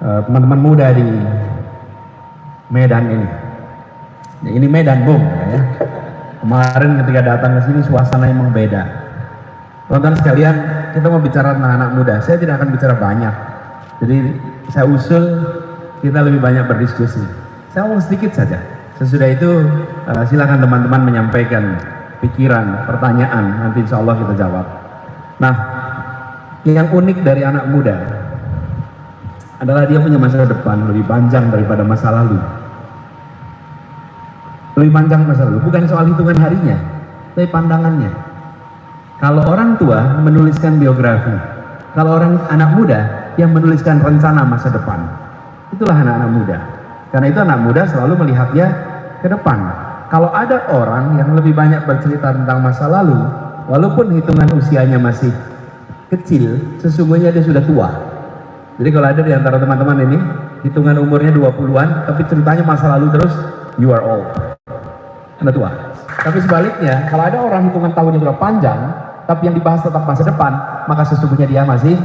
teman-teman muda di Medan ini. Nah, ini Medan, Bung. Ya. Kemarin ketika datang ke sini suasana emang beda. Teman-teman sekalian, kita mau bicara tentang anak muda. Saya tidak akan bicara banyak. Jadi saya usul kita lebih banyak berdiskusi. Saya mau sedikit saja. Sesudah itu silakan teman-teman menyampaikan pikiran, pertanyaan. Nanti insya Allah kita jawab. Nah, yang unik dari anak muda adalah dia punya masa depan lebih panjang daripada masa lalu. Lebih panjang masa lalu, bukan soal hitungan harinya, tapi pandangannya. Kalau orang tua menuliskan biografi, kalau anak muda yang menuliskan rencana masa depan, itulah anak-anak muda. Karena itu anak muda selalu melihatnya ke depan. Kalau ada orang yang lebih banyak bercerita tentang masa lalu, walaupun hitungan usianya masih kecil, sesungguhnya dia sudah tua. Jadi kalau ada di antara teman-teman ini, hitungan umurnya 20-an, tapi ceritanya masa lalu terus, you are old. Anda tua. Tapi sebaliknya, kalau ada orang hitungan tahunnya sudah panjang, tapi yang dibahas tetap masa depan, maka sesungguhnya dia masih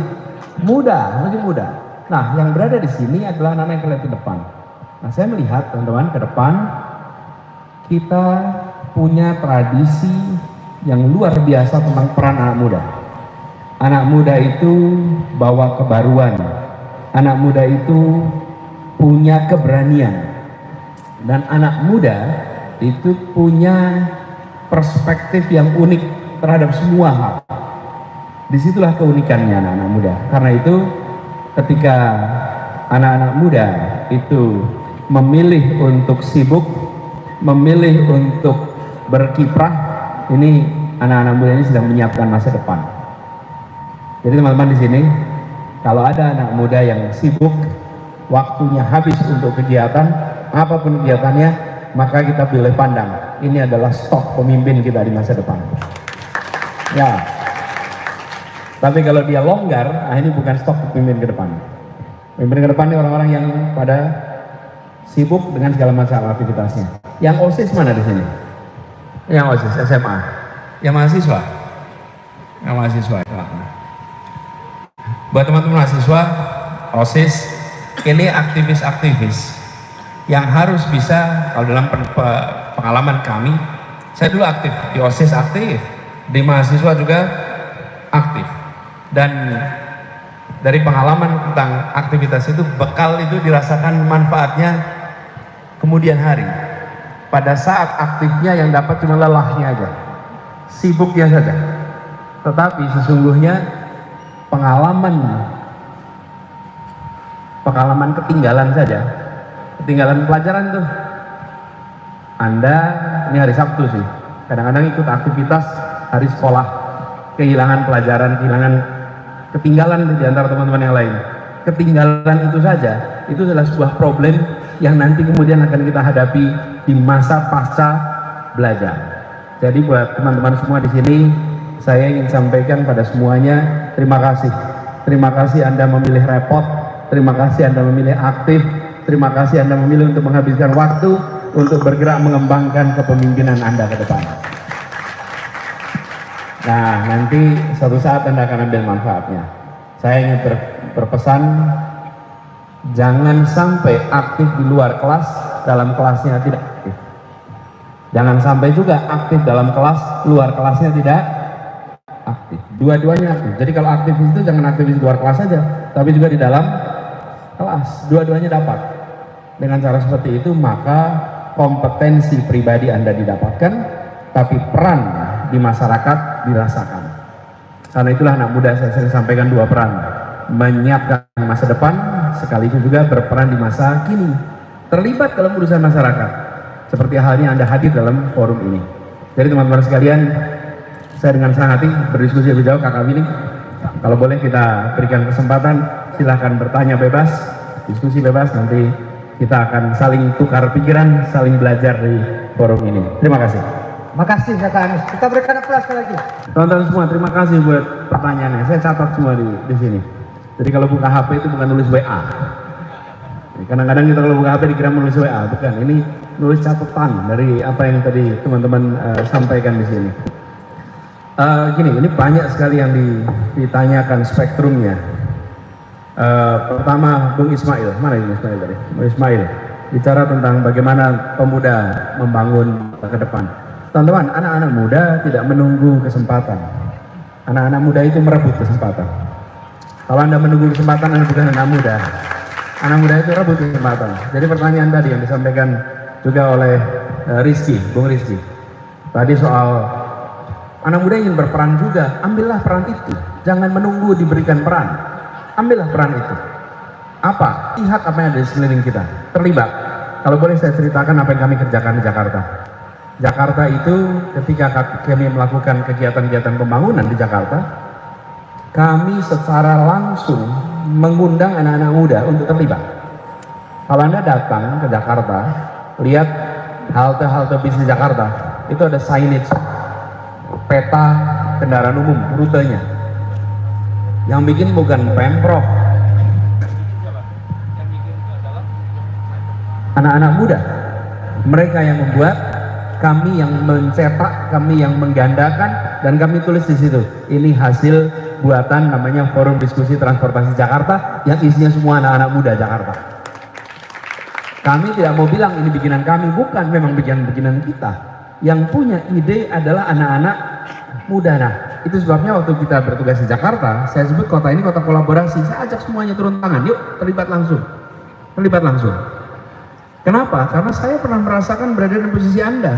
muda, masih muda. Nah, yang berada di sini adalah anak-anak yang kelihatan ke depan. Nah, saya melihat teman-teman ke depan, kita punya tradisi yang luar biasa tentang peran anak muda. Anak muda itu bawa kebaruan. Anak muda itu punya keberanian. Dan anak muda itu punya perspektif yang unik terhadap semua hal. Disitulah keunikannya anak-anak muda. Karena itu ketika anak-anak muda itu memilih untuk sibuk, memilih untuk berkiprah, ini anak-anak muda ini sedang menyiapkan masa depan. Jadi teman-teman di sini, kalau ada anak muda yang sibuk, waktunya habis untuk kegiatan, apapun kegiatannya, maka kita boleh pandang, ini adalah stok pemimpin kita di masa depan. Ya. Tapi kalau dia longgar, ini bukan stok pemimpin ke depan. Pemimpin ke depan ini orang-orang yang pada sibuk dengan segala macam aktivitasnya. Yang OSIS mana di sini? Yang OSIS SMA. Yang mahasiswa? Yang mahasiswa. Buat teman-teman mahasiswa, OSIS ini aktivis-aktivis yang harus bisa, kalau dalam pengalaman kami, saya dulu aktif di OSIS, aktif di mahasiswa juga aktif, dan dari pengalaman tentang aktivitas itu, bekal itu dirasakan manfaatnya kemudian hari. Pada saat aktifnya yang dapat cuma lelahnya aja, sibuknya saja. Tetapi sesungguhnya pengalaman ketinggalan saja, ketinggalan pelajaran tuh. Anda, ini hari Sabtu sih, kadang-kadang ikut aktivitas hari sekolah, kehilangan pelajaran, ketinggalan di antara teman-teman yang lain. Ketinggalan itu saja, itu adalah sebuah problem yang nanti kemudian akan kita hadapi di masa pasca belajar. Jadi buat teman-teman semua di sini, saya ingin sampaikan pada semuanya, terima kasih. Terima kasih Anda memilih repot, terima kasih Anda memilih aktif, terima kasih Anda memilih untuk menghabiskan waktu untuk bergerak mengembangkan kepemimpinan Anda ke depan. Nah, nanti suatu saat Anda akan ambil manfaatnya. Saya ingin berpesan, jangan sampai aktif di luar kelas, dalam kelasnya tidak aktif. Jangan sampai juga aktif dalam kelas, luar kelasnya tidak aktif. Dua-duanya aktif. Jadi kalau aktif itu jangan aktif di luar kelas saja, tapi juga di dalam kelas. Dua-duanya dapat. Dengan cara seperti itu, maka kompetensi pribadi Anda didapatkan, tapi peran di masyarakat dirasakan. Karena itulah anak muda saya sering sampaikan dua peran, menyiapkan masa depan sekaligus juga berperan di masa kini, terlibat dalam urusan masyarakat seperti halnya Anda hadir dalam forum ini. Jadi teman-teman sekalian, saya dengan senang hati berdiskusi lebih jauh. Kakak Willy, kalau boleh kita berikan kesempatan, silahkan bertanya bebas, diskusi bebas, nanti kita akan saling tukar pikiran, saling belajar di forum ini. Terima kasih. Makasih Kakak Anies. Kita berikan aplaus sekali lagi. Teman-teman semua, terima kasih buat pertanyaannya. Saya catat semua di sini. Jadi kalau buka HP itu bukan nulis WA. Kadang-kadang kita kalau buka HP dikira menulis WA, bukan. Ini nulis catatan dari apa yang tadi teman-teman sampaikan di sini. Gini, ini banyak sekali yang ditanyakan spektrumnya. Pertama, Bung Ismail, mana ini Ismail tadi? Bung Ismail bicara tentang bagaimana pemuda membangun ke depan. Teman-teman, anak-anak muda tidak menunggu kesempatan. Anak-anak muda itu merebut kesempatan. Kalau Anda menunggu kesempatan, Anda bukan anak muda. Anak muda itu rebut kesempatan. Jadi pertanyaan tadi yang disampaikan juga oleh Rizky, Bung Rizky. Tadi soal anak muda ingin berperan juga, ambillah peran itu. Jangan menunggu diberikan peran. Ambillah peran itu. Apa? Lihat apa yang ada di sekeliling kita. Terlibat. Kalau boleh saya ceritakan apa yang kami kerjakan di Jakarta. Jakarta itu ketika kami melakukan kegiatan-kegiatan pembangunan di Jakarta, kami secara langsung mengundang anak-anak muda untuk terlibat. Kalau Anda datang ke Jakarta, lihat halte-halte bis di Jakarta, itu ada signage, peta kendaraan umum, rutenya. Yang bikin bukan Pemprov, anak-anak muda. Mereka yang membuat, kami yang mencetak, kami yang menggandakan, dan kami tulis di situ. Ini hasil buatan namanya Forum Diskusi Transportasi Jakarta yang isinya semua anak-anak muda Jakarta. Kami tidak mau bilang ini bikinan kami, bukan, memang bikinan kita. Yang punya ide adalah anak-anak muda. Nah, itu sebabnya waktu kita bertugas di Jakarta, saya sebut kota ini kota kolaborasi. Saya ajak semuanya turun tangan, yuk terlibat langsung. Terlibat langsung. Kenapa? Karena saya pernah merasakan berada di posisi Anda.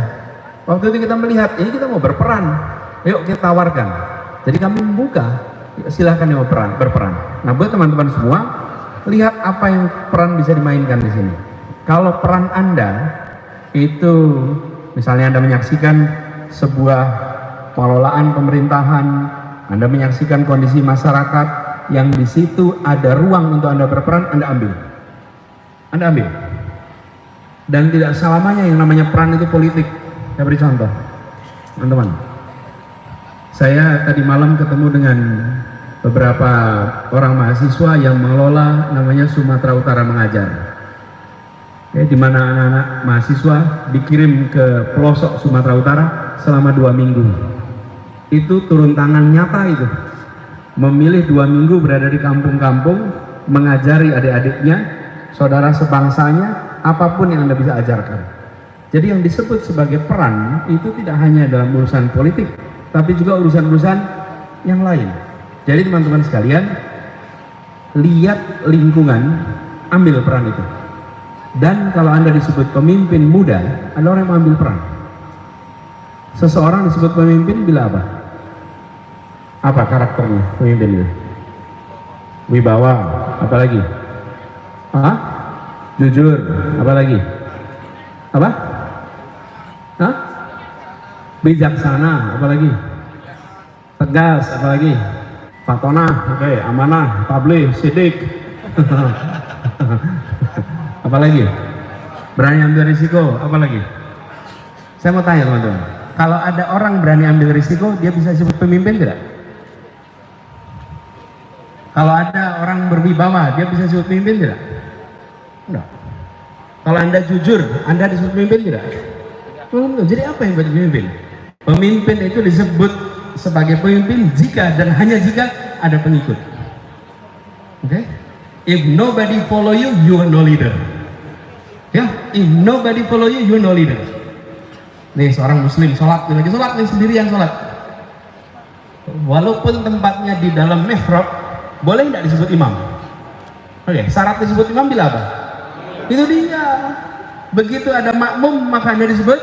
Waktu itu kita melihat, ini kita mau berperan, yuk kita tawarkan. Jadi kami membuka, silahkan yang berperan. Nah, buat teman-teman semua, lihat apa yang peran bisa dimainkan di sini. Kalau peran Anda itu, misalnya Anda menyaksikan sebuah pengelolaan pemerintahan, Anda menyaksikan kondisi masyarakat yang di situ ada ruang untuk Anda berperan, Anda ambil. Anda ambil. Dan tidak selamanya yang namanya peran itu politik. Saya beri contoh, teman-teman. Saya tadi malam ketemu dengan beberapa orang mahasiswa yang mengelola namanya Sumatera Utara Mengajar. Ya, di mana anak-anak mahasiswa dikirim ke pelosok Sumatera Utara selama 2 minggu. Itu turun tangan nyata itu. Memilih 2 minggu berada di kampung-kampung, mengajari adik-adiknya, saudara sebangsanya, apapun yang Anda bisa ajarkan. Jadi yang disebut sebagai peran itu tidak hanya dalam urusan politik, tapi juga urusan-urusan yang lain. Jadi teman-teman sekalian, lihat lingkungan, ambil peran itu. Dan kalau Anda disebut pemimpin muda, ada orang yang mengambil peran. Seseorang disebut pemimpin bila apa? Apa karakternya pemimpin itu? Wibawa, apa lagi? Hah? Jujur, apa lagi? Apa? Hah? Bijaksana, apa lagi? Tegas, apa lagi? Fatonah, oke, amanah, tabligh, sidik. Apa lagi? Berani ambil risiko, apa lagi? Saya mau tanya teman-teman, kalau ada orang berani ambil risiko, dia bisa disebut pemimpin tidak? Kalau ada orang berwibawa, dia bisa disebut pemimpin tidak? Enggak. Kalau Anda jujur, Anda disebut pemimpin tidak? Belum. Jadi apa yang berarti pemimpin? Pemimpin itu disebut sebagai pemimpin jika dan hanya jika ada pengikut. Oke? Okay? If nobody follow you, you are no leader. Ya, if nobody follow you, you are no leader. Nih seorang muslim sholat, lagi sholat nih sendirian sholat. Walaupun tempatnya di dalam mihrab, boleh tidak disebut imam? Oke, syarat disebut imam bila apa? Itu dia. Begitu ada makmum, maka Anda disebut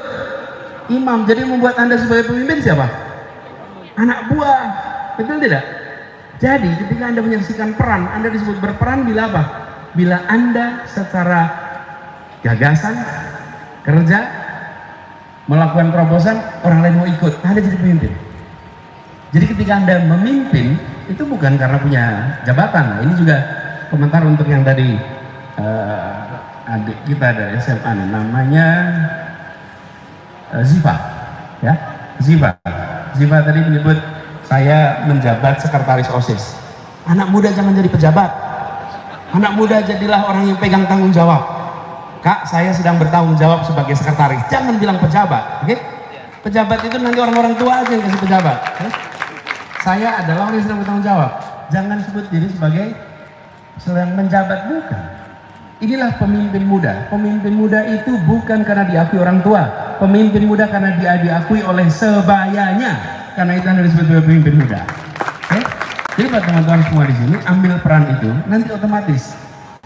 imam. Jadi membuat Anda sebagai pemimpin siapa? Anak buah. Betul tidak? Jadi ketika Anda menyaksikan peran, Anda disebut berperan bila apa? Bila Anda secara gagasan, kerja, melakukan terobosan, orang lain mau ikut, Anda jadi pemimpin. Jadi ketika Anda memimpin, itu bukan karena punya jabatan. Nah, ini juga komentar untuk yang tadi adik kita dari SMA, namanya Ziva, ya, Ziva tadi menyebut saya menjabat sekretaris OSIS. Anak muda jangan jadi pejabat. Anak muda jadilah orang yang pegang tanggung jawab. Kak, saya sedang bertanggung jawab sebagai sekretaris. Jangan bilang pejabat, oke? Okay? Pejabat itu nanti orang-orang tua aja yang kasih pejabat. Okay? Saya adalah orang yang sedang bertanggung jawab. Jangan sebut diri sebagai sedang menjabat, bukan. Inilah pemimpin muda. Pemimpin muda itu bukan karena diakui orang tua. Pemimpin muda karena dia diakui oleh sebayanya. Karena itu Anda disebut sebagai pemimpin muda. Oke? Jadi buat teman-teman semua di sini, ambil peran itu, nanti otomatis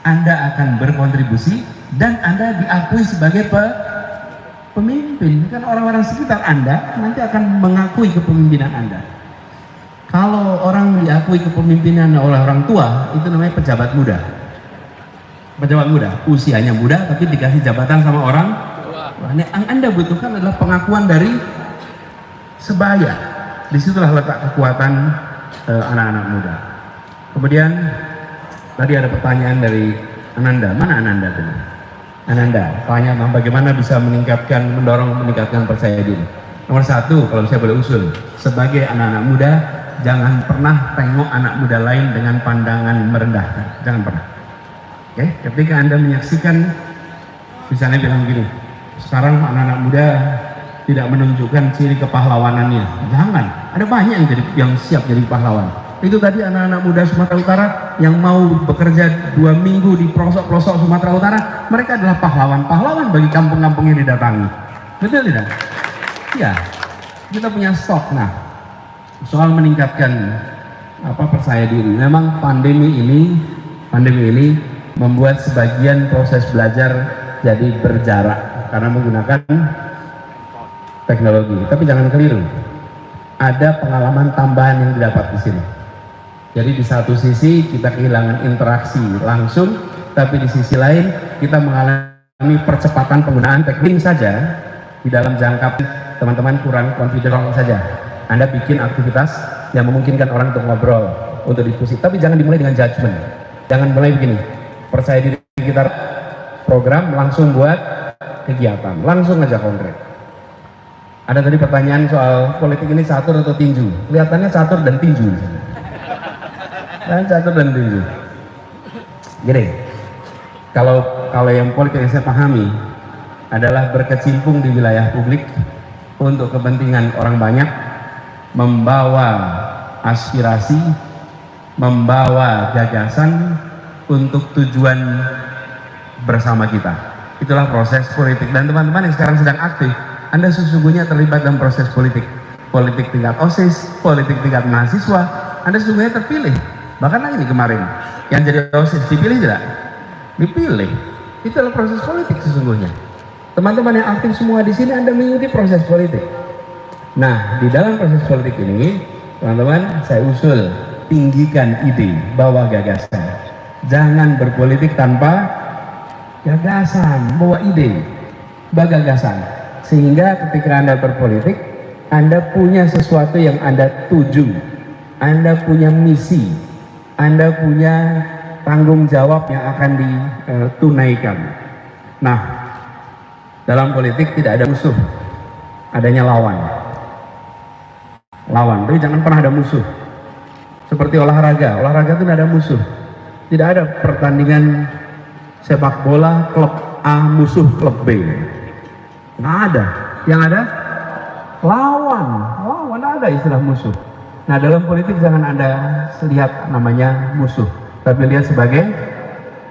Anda akan berkontribusi dan Anda diakui sebagai pemimpin. Kan orang-orang sekitar Anda nanti akan mengakui kepemimpinan Anda. Kalau orang diakui kepemimpinan oleh orang tua, itu namanya pejabat muda. Pejabat muda, usianya muda tapi dikasih jabatan sama orang tua. Yang Anda butuhkan adalah pengakuan dari sebaya. Disitulah letak kekuatan anak-anak muda. Kemudian tadi ada pertanyaan dari Ananda. Mana Ananda tadi? Ananda, tanya tentang bagaimana bisa meningkatkan percaya diri. Nomor satu, kalau saya boleh usul, sebagai anak-anak muda, jangan pernah tengok anak muda lain dengan pandangan merendahkan. Jangan pernah. Oke, ketika Anda menyaksikan, misalnya bilang begini, sekarang anak-anak muda tidak menunjukkan ciri kepahlawanannya. Jangan. Ada banyak yang siap jadi pahlawan. Itu tadi anak-anak muda Sumatera Utara yang mau bekerja 2 minggu di pelosok-pelosok Sumatera Utara, mereka adalah pahlawan-pahlawan bagi kampung-kampung yang didatangi. Betul tidak? Ya, kita punya stok. Nah, soal meningkatkan percaya diri, memang pandemi ini membuat sebagian proses belajar jadi berjarak karena menggunakan teknologi. Tapi jangan keliru, ada pengalaman tambahan yang didapat di sini. Jadi di satu sisi kita kehilangan interaksi langsung, tapi di sisi lain kita mengalami percepatan penggunaan teknik saja di dalam jangka teman-teman kurang confident saja. Anda bikin aktivitas yang memungkinkan orang untuk ngobrol, untuk diskusi, tapi jangan dimulai dengan judgement. Jangan mulai begini, percaya diri kita program langsung buat kegiatan, langsung aja konkret. Ada tadi pertanyaan soal politik ini catur atau tinju. Kelihatannya catur dan tinju. Dan catur dan tinju. Gini, kalau yang politik yang saya pahami adalah berkecimpung di wilayah publik untuk kepentingan orang banyak, membawa aspirasi, membawa gagasan untuk tujuan bersama kita. Itulah proses politik. Dan teman-teman yang sekarang sedang aktif, Anda sesungguhnya terlibat dalam proses politik. Politik tingkat OSIS, politik tingkat mahasiswa, Anda sesungguhnya terpilih. Bahkan lagi kemarin, yang jadi OSIS dipilih tidak? Dipilih. Itu adalah proses politik sesungguhnya. Teman-teman yang aktif semua di sini, Anda mengikuti proses politik. Nah, di dalam proses politik ini, teman-teman, saya usul tinggikan ide, bawa gagasan. Jangan berpolitik tanpa gagasan, bawa ide, bawa gagasan. Sehingga ketika Anda berpolitik, Anda punya sesuatu yang Anda tuju, Anda punya misi, Anda punya tanggung jawab yang akan ditunaikan. Nah, dalam politik tidak ada musuh, adanya lawan. Lawan, tapi jangan pernah ada musuh. Seperti olahraga itu tidak ada musuh. Tidak ada pertandingan sepak bola klub A musuh klub B. Nggak ada. Yang ada lawan, ada istilah musuh. Nah, dalam politik jangan Anda lihat namanya musuh, tapi lihat sebagai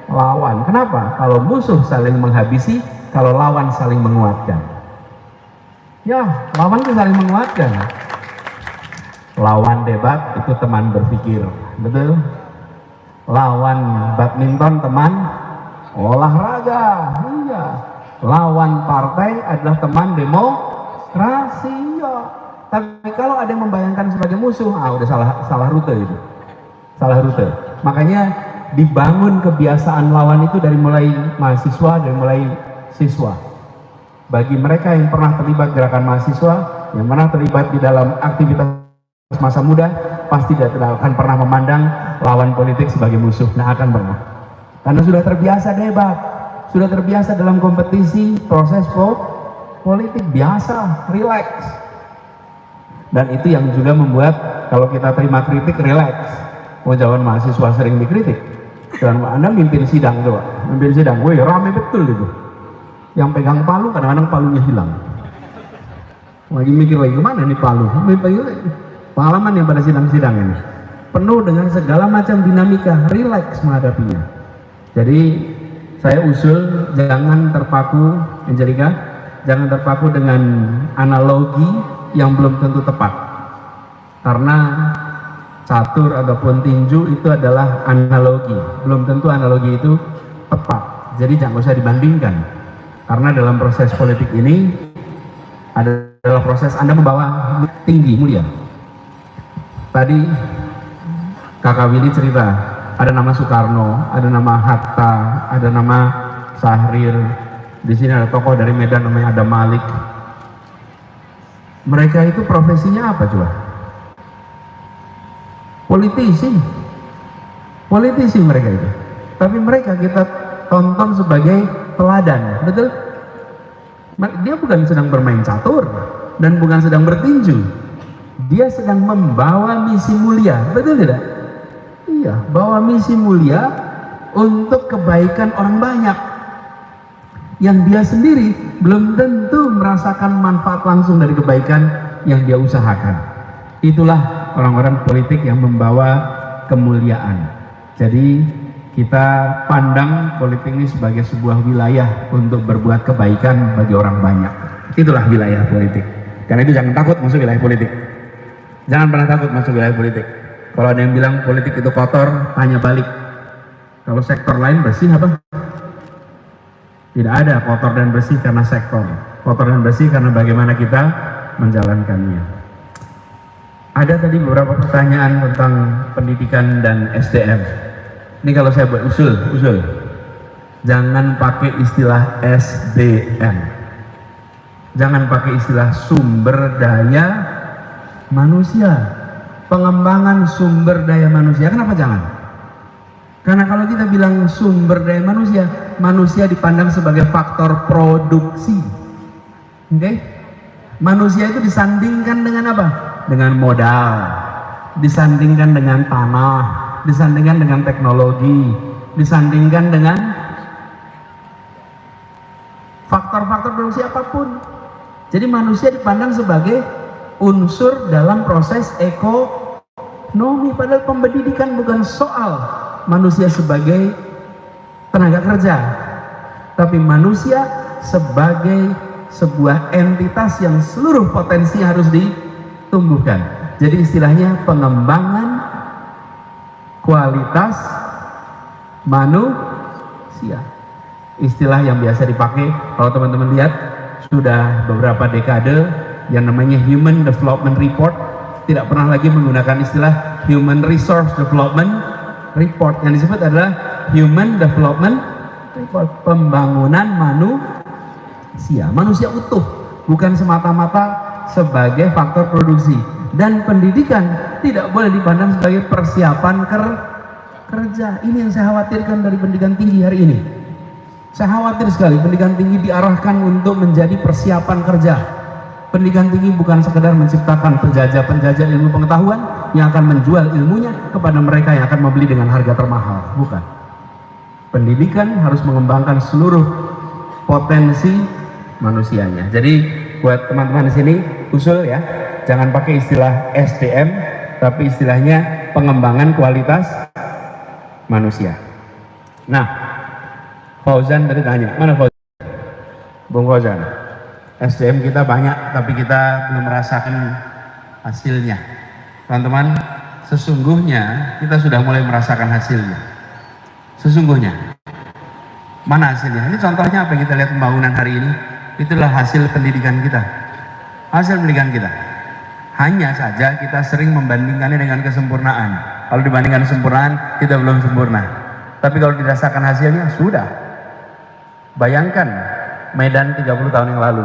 lawan. Kenapa? Kalau musuh saling menghabisi, kalau lawan saling menguatkan. Ya, lawan itu saling menguatkan. Lawan debat itu teman berpikir, betul? Lawan badminton teman olahraga, iya. Lawan partai adalah teman demokrasi, iya. Tapi kalau ada yang membayangkan sebagai musuh, udah salah rute itu, salah rute. Makanya dibangun kebiasaan lawan itu dari mulai mahasiswa, dari mulai siswa. Bagi mereka yang pernah terlibat gerakan mahasiswa, yang pernah terlibat di dalam aktivitas masa muda, pasti tidak akan pernah memandang lawan politik sebagai musuh. Nah, akan pernah, karena sudah terbiasa debat, sudah terbiasa dalam kompetisi, proses politik biasa, rileks. Dan itu yang juga membuat kalau kita terima kritik, rileks. Mau zaman mahasiswa sering dikritik, dan Anda mimpin sidang coba, mimpin sidang, woi rame betul itu. Yang pegang palu kadang-kadang palunya hilang. Lagi mikir lagi kemana nih palu? Pengalaman yang pada sidang-sidang ini. penuh dengan segala macam dinamika, rileks menghadapinya. Jadi saya usul jangan terpaku, Angelica, jangan terpaku dengan analogi yang belum tentu tepat. Karena catur ataupun tinju itu adalah analogi, belum tentu analogi itu tepat. Jadi jangan usah dibandingkan. Karena dalam proses politik ini adalah proses Anda membawa tinggi, mulia. Tadi Kakak Willy cerita, ada nama Soekarno, ada nama Hatta, ada nama Syahrir. Di sini ada tokoh dari Medan namanya Adam Malik. Mereka itu profesinya apa coba? Politisi. Politisi mereka itu. Tapi mereka kita tonton sebagai teladan, betul? Dia bukan sedang bermain catur dan bukan sedang bertinju. Dia sedang membawa misi mulia, betul tidak? Iya, bawa misi mulia untuk kebaikan orang banyak. Yang dia sendiri belum tentu merasakan manfaat langsung dari kebaikan yang dia usahakan. Itulah orang-orang politik yang membawa kemuliaan. Jadi kita pandang politik ini sebagai sebuah wilayah untuk berbuat kebaikan bagi orang banyak. Itulah wilayah politik. Karena itu jangan takut masuk wilayah politik. Jangan pernah takut masuk wilayah politik. Kalau ada yang bilang politik itu kotor, tanya balik. Kalau sektor lain bersih apa? Tidak ada kotor dan bersih karena sektor. Kotor dan bersih karena bagaimana kita menjalankannya. Ada tadi beberapa pertanyaan tentang pendidikan dan SDM. Ini kalau saya buat usul. Jangan pakai istilah SDM. Jangan pakai istilah sumber daya manusia. Pengembangan sumber daya manusia. Kenapa jangan? Karena kalau kita bilang sumber daya manusia, manusia dipandang sebagai faktor produksi. Oke? Manusia itu disandingkan dengan apa? Dengan modal, disandingkan dengan tanah, disandingkan dengan teknologi, disandingkan dengan faktor-faktor produksi apapun. Jadi manusia dipandang sebagai unsur dalam proses ekonomi, padahal pendidikan bukan soal manusia sebagai tenaga kerja, tapi manusia sebagai sebuah entitas yang seluruh potensi harus ditumbuhkan. Jadi istilahnya pengembangan kualitas manusia. Istilah yang biasa dipakai kalau teman-teman lihat sudah beberapa dekade yang namanya Human Development Report, tidak pernah lagi menggunakan istilah Human Resource Development Report. Yang disebut adalah Human Development Report, pembangunan manusia utuh, bukan semata-mata sebagai faktor produksi. Dan pendidikan tidak boleh dipandang sebagai persiapan kerja. Ini yang saya khawatirkan dari pendidikan tinggi hari ini. Saya khawatir sekali pendidikan tinggi diarahkan untuk menjadi persiapan kerja. Pendidikan tinggi bukan sekedar menciptakan penjajah-penjajah ilmu pengetahuan yang akan menjual ilmunya kepada mereka yang akan membeli dengan harga termahal. Bukan. Pendidikan harus mengembangkan seluruh potensi manusianya. Jadi buat teman-teman di sini usul ya, jangan pakai istilah SDM, tapi istilahnya pengembangan kualitas manusia. Nah, Fauzan tadi tanya, mana Fauzan? Bung Fauzan. SDM kita banyak, tapi kita belum merasakan hasilnya. Teman-teman, sesungguhnya kita sudah mulai merasakan hasilnya. Sesungguhnya. Mana hasilnya? Ini contohnya apa yang kita lihat pembangunan hari ini? Itulah hasil pendidikan kita. Hasil pendidikan kita. Hanya saja kita sering membandingkannya dengan kesempurnaan. Kalau dibandingkan kesempurnaan, kita belum sempurna. Tapi kalau dirasakan hasilnya, sudah. Bayangkan Medan 30 tahun yang lalu,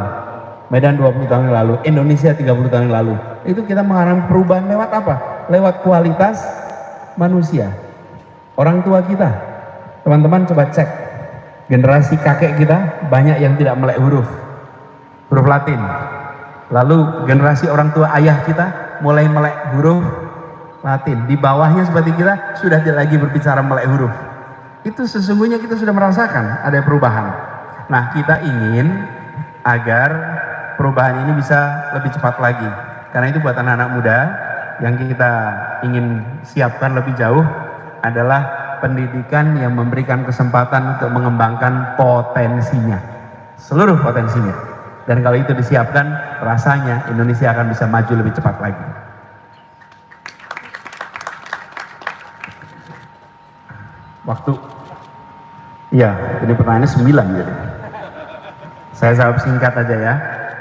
Medan 20 tahun yang lalu, Indonesia 30 tahun yang lalu. Itu kita mengalami perubahan lewat apa? Lewat kualitas manusia. Orang tua kita. Teman-teman coba cek. Generasi kakek kita banyak yang tidak melek huruf Latin. Lalu generasi orang tua ayah kita mulai melek huruf Latin. Di bawahnya seperti kita sudah tidak lagi berbicara melek huruf. Itu sesungguhnya kita sudah merasakan ada perubahan. Nah, kita ingin agar perubahan ini bisa lebih cepat lagi. Karena itu buat anak-anak muda, yang kita ingin siapkan lebih jauh adalah pendidikan yang memberikan kesempatan untuk mengembangkan potensinya, seluruh potensinya. Dan kalau itu disiapkan, rasanya Indonesia akan bisa maju lebih cepat lagi. Waktu, iya, ini pertanyaannya 9 jadi. Saya jawab singkat aja ya,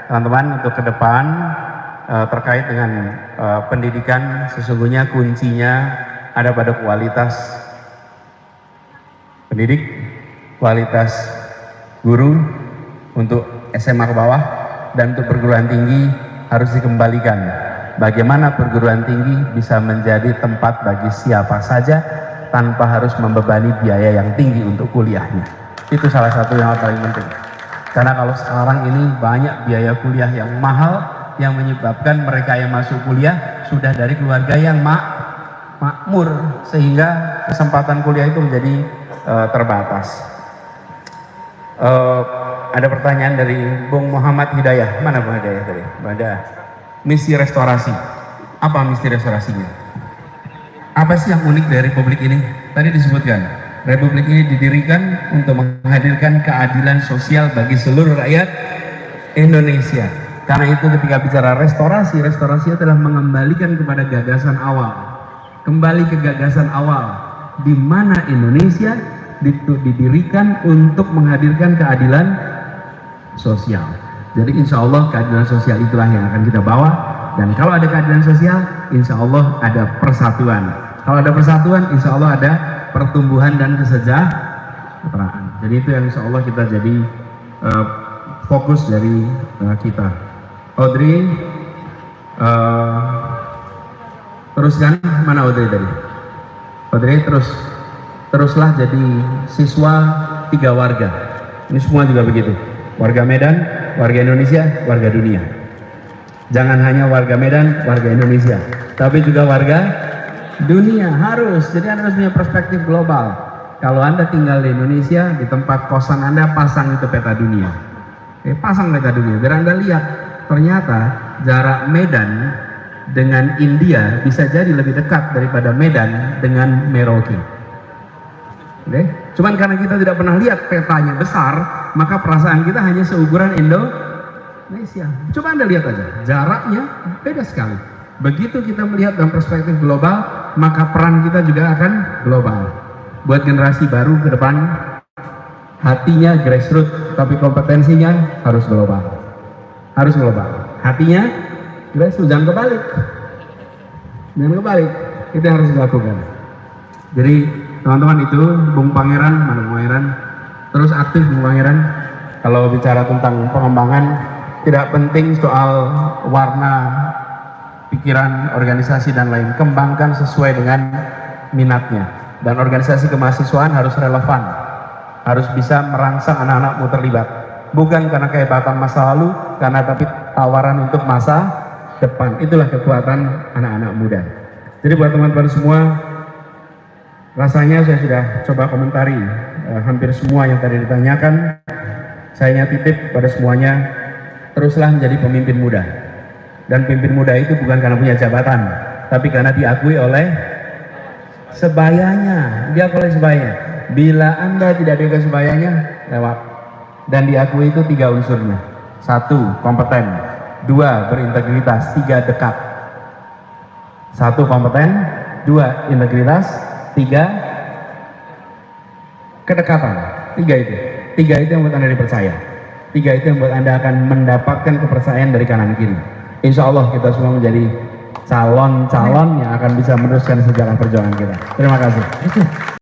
teman-teman. Untuk ke depan terkait dengan pendidikan, sesungguhnya kuncinya ada pada kualitas pendidik, kualitas guru untuk SMA ke bawah, dan untuk perguruan tinggi harus dikembalikan. Bagaimana perguruan tinggi bisa menjadi tempat bagi siapa saja tanpa harus membebani biaya yang tinggi untuk kuliahnya. Itu salah satu yang paling penting. Karena kalau sekarang ini banyak biaya kuliah yang mahal yang menyebabkan mereka yang masuk kuliah sudah dari keluarga yang makmur, sehingga kesempatan kuliah itu menjadi terbatas. Ada pertanyaan dari Bung Muhammad Hidayah. Mana Bung Hidayah tadi? Ada misi restorasi. Apa misi restorasinya? Apa sih yang unik dari Republik ini? Tadi disebutkan, Republik ini didirikan untuk menghadirkan keadilan sosial bagi seluruh rakyat Indonesia. Karena itu ketika bicara restorasi, restorasi adalah mengembalikan kepada gagasan awal. Kembali ke gagasan awal, di mana Indonesia didirikan untuk menghadirkan keadilan sosial. Jadi insya Allah keadilan sosial itulah yang akan kita bawa. Dan kalau ada keadilan sosial, insya Allah ada persatuan. Kalau ada persatuan, insya Allah ada pertumbuhan dan kesejahteraan. Jadi itu yang insya Allah kita jadi fokus dari kita. Audrey, teruskan. Mana Audrey tadi? Audrey teruslah jadi siswa 3 warga. Ini semua juga begitu. Warga Medan, warga Indonesia, warga dunia. Jangan hanya warga Medan, warga Indonesia, tapi juga warga dunia harus. Jadi Anda harus punya perspektif global. Kalau Anda tinggal di Indonesia, di tempat kosan Anda pasang itu peta dunia. Pasang peta dunia, biar Anda lihat ternyata jarak Medan dengan India bisa jadi lebih dekat daripada Medan dengan Merauke. Cuman karena kita tidak pernah lihat petanya besar, maka perasaan kita hanya seukuran Indonesia. Coba Anda lihat aja, jaraknya beda sekali. Begitu kita melihat dalam perspektif global, maka peran kita juga akan global. Buat generasi baru ke depan, hatinya grassroots, tapi kompetensinya harus global. Harus global. Hatinya grassroots, jangan kebalik. Jangan kebalik. Itu yang harus dilakukan. Jadi teman-teman itu, Bung Pangeran, mana Bung Pangeran? Terus aktif Bung Pangeran. Kalau bicara tentang pengembangan, tidak penting soal warna pikiran, organisasi dan lain. Kembangkan sesuai dengan minatnya. Dan organisasi kemahasiswaan harus relevan. Harus bisa merangsang anak-anakmu terlibat. Bukan karena kehebatan masa lalu, karena tapi tawaran untuk masa depan. Itulah kekuatan anak-anak muda. Jadi buat teman-teman semua, rasanya saya sudah coba komentari hampir semua yang tadi ditanyakan. Saya titip pada semuanya, teruslah menjadi pemimpin muda. Dan pemimpin muda itu bukan karena punya jabatan, tapi karena diakui oleh sebayanya. Diakui oleh sebayanya. Bila Anda tidak diakui sebayanya, lewat. Dan diakui itu 3 unsurnya. 1, kompeten. 2, berintegritas. 3, dekat. 1, kompeten. 2, integritas. 3, kedekatan. 3 itu. 3 itu yang membuat Anda dipercaya. 3 itu yang membuat Anda akan mendapatkan kepercayaan dari kanan kiri. Insya Allah kita semua menjadi calon-calon yang akan bisa meneruskan sejarah perjuangan kita. Terima kasih.